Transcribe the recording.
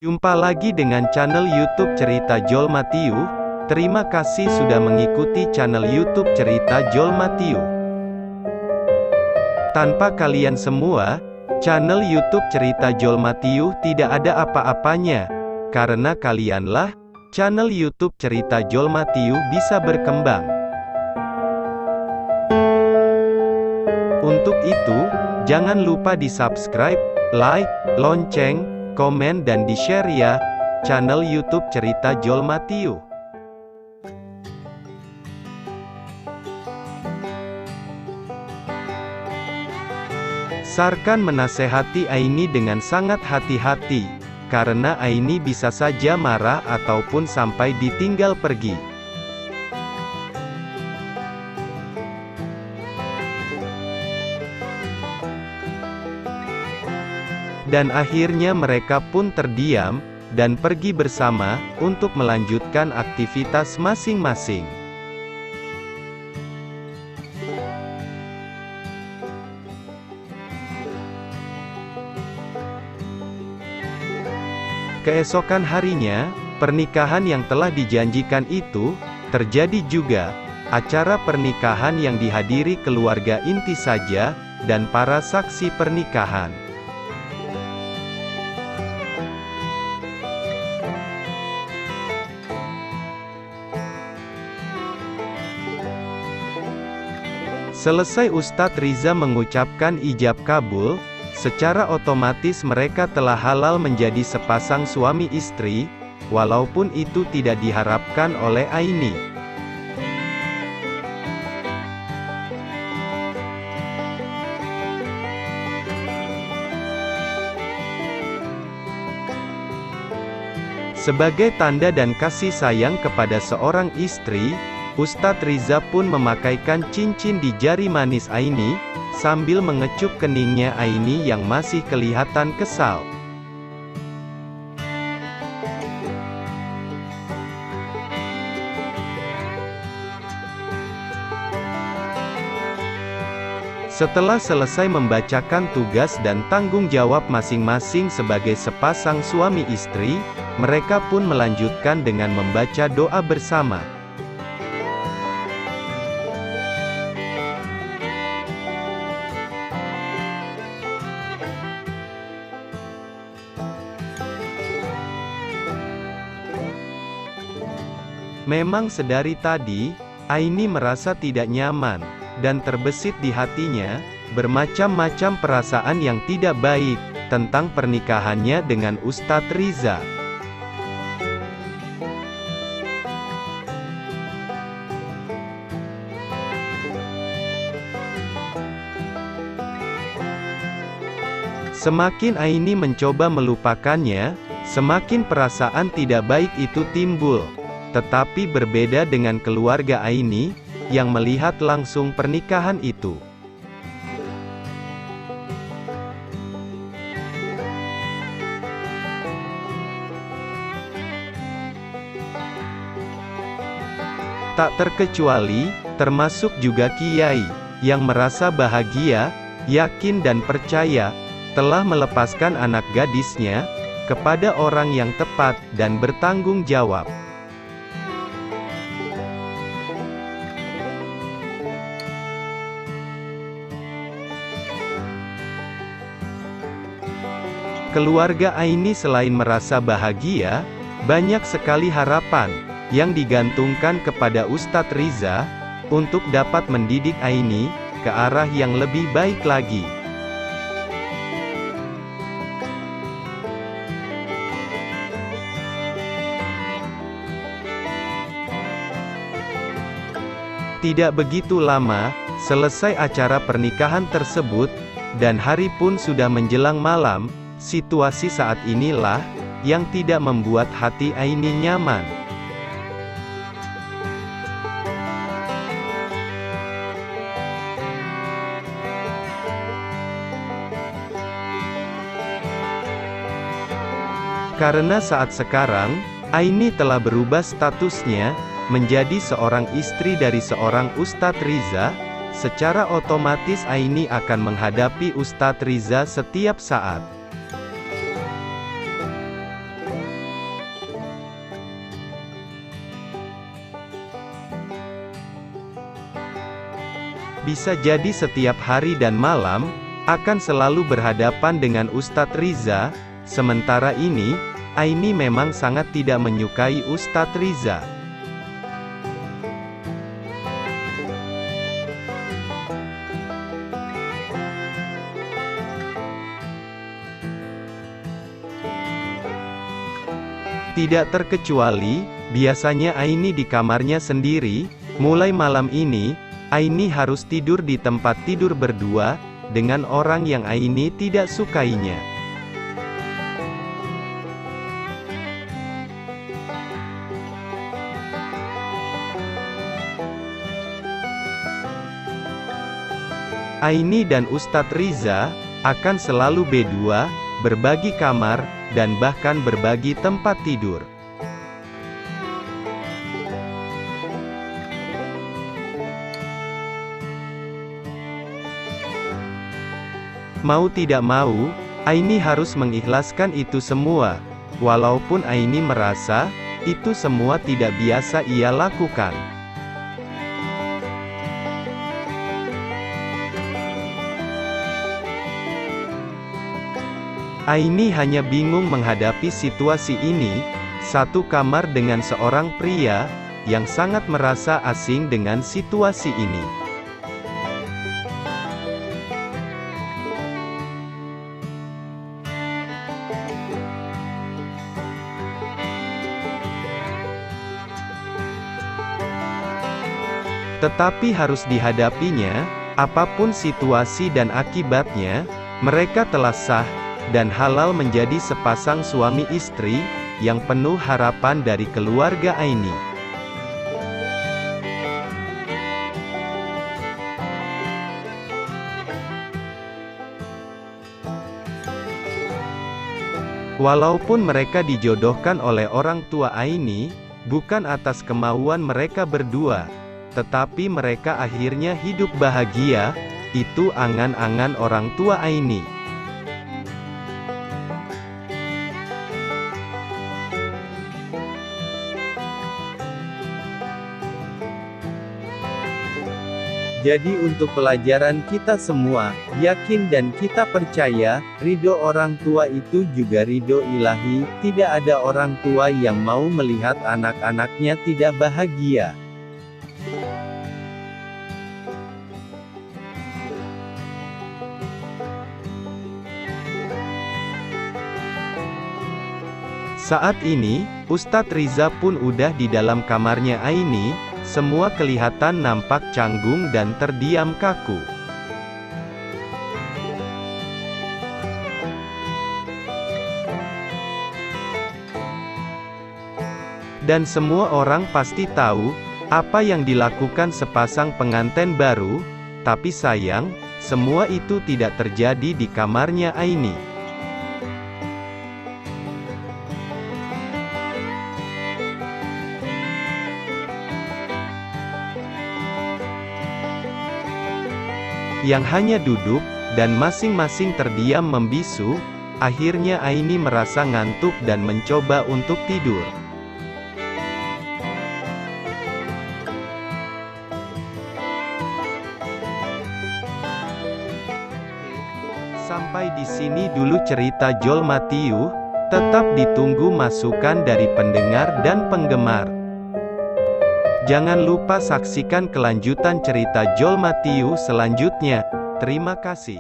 Jumpa lagi dengan channel YouTube Cerita Joel Matthew. Terima kasih sudah mengikuti channel YouTube Cerita Joel Matthew. Tanpa kalian semua, channel YouTube Cerita Joel Matthew tidak ada apa-apanya. Karena kalianlah, channel YouTube Cerita Joel Matthew bisa berkembang. Untuk itu, jangan lupa di-subscribe, like, lonceng, komen dan di-share ya, channel YouTube Cerita Joel Matthew. Sarkan menasehati Aini dengan sangat hati-hati, karena Aini bisa saja marah ataupun sampai ditinggal pergi. Dan akhirnya mereka pun terdiam, dan pergi bersama, untuk melanjutkan aktivitas masing-masing. Keesokan harinya, pernikahan yang telah dijanjikan itu, terjadi juga. Acara pernikahan yang dihadiri keluarga inti saja, dan para saksi pernikahan. Selesai Ustadz Riza mengucapkan ijab kabul, secara otomatis mereka telah halal menjadi sepasang suami istri, walaupun itu tidak diharapkan oleh Aini. Sebagai tanda dan kasih sayang kepada seorang istri, Ustadz Riza pun memakaikan cincin di jari manis Aini, sambil mengecup keningnya Aini yang masih kelihatan kesal. Setelah selesai membacakan tugas dan tanggung jawab masing-masing sebagai sepasang suami istri, mereka pun melanjutkan dengan membaca doa bersama. Memang sedari tadi, Aini merasa tidak nyaman, dan terbesit di hatinya, bermacam-macam perasaan yang tidak baik, tentang pernikahannya dengan Ustadz Riza. Semakin Aini mencoba melupakannya, semakin perasaan tidak baik itu timbul. Tetapi berbeda dengan keluarga Aini, yang melihat langsung pernikahan itu. Tak terkecuali, termasuk juga Kiai, yang merasa bahagia, yakin dan percaya, telah melepaskan anak gadisnya, kepada orang yang tepat, dan bertanggung jawab. Keluarga Aini selain merasa bahagia, banyak sekali harapan, yang digantungkan kepada Ustadz Riza, untuk dapat mendidik Aini, ke arah yang lebih baik lagi. Tidak begitu lama, selesai acara pernikahan tersebut, dan hari pun sudah menjelang malam. Situasi saat inilah, yang tidak membuat hati Aini nyaman. Karena saat sekarang, Aini telah berubah statusnya, menjadi seorang istri dari seorang Ustadz Riza, secara otomatis Aini akan menghadapi Ustadz Riza setiap saat. Bisa jadi setiap hari dan malam, akan selalu berhadapan dengan Ustadz Riza. Sementara ini, Aini memang sangat tidak menyukai Ustadz Riza. Tidak terkecuali, biasanya Aini di kamarnya sendiri. Mulai malam ini, Aini harus tidur di tempat tidur berdua, dengan orang yang Aini tidak sukainya. Aini dan Ustadz Riza akan selalu berdua, berbagi kamar, dan bahkan berbagi tempat tidur. Mau tidak mau, Aini harus mengikhlaskan itu semua, walaupun Aini merasa itu semua tidak biasa ia lakukan. Aini hanya bingung menghadapi situasi ini, satu kamar dengan seorang pria, yang sangat merasa asing dengan situasi ini. Tetapi harus dihadapinya, apapun situasi dan akibatnya, mereka telah sah dan halal menjadi sepasang suami istri, yang penuh harapan dari keluarga Aini. Walaupun mereka dijodohkan oleh orang tua Aini, bukan atas kemauan mereka berdua, tetapi mereka akhirnya hidup bahagia, itu angan-angan orang tua Aini. Jadi untuk pelajaran kita semua, yakin dan kita percaya, ridho orang tua itu juga ridho ilahi. Tidak ada orang tua yang mau melihat anak-anaknya tidak bahagia. Saat ini, Ustadz Riza pun udah di dalam kamarnya Aini. Semua kelihatan nampak canggung dan terdiam kaku. Dan semua orang pasti tahu apa yang dilakukan sepasang pengantin baru, tapi sayang, semua itu tidak terjadi di kamarnya Aini. Yang hanya duduk, dan masing-masing terdiam membisu. Akhirnya Aini merasa ngantuk dan mencoba untuk tidur. Sampai di sini dulu cerita Jol Matiu. Tetap ditunggu masukan dari pendengar dan penggemar. Jangan lupa saksikan kelanjutan cerita Jol Matiu selanjutnya. Terima kasih.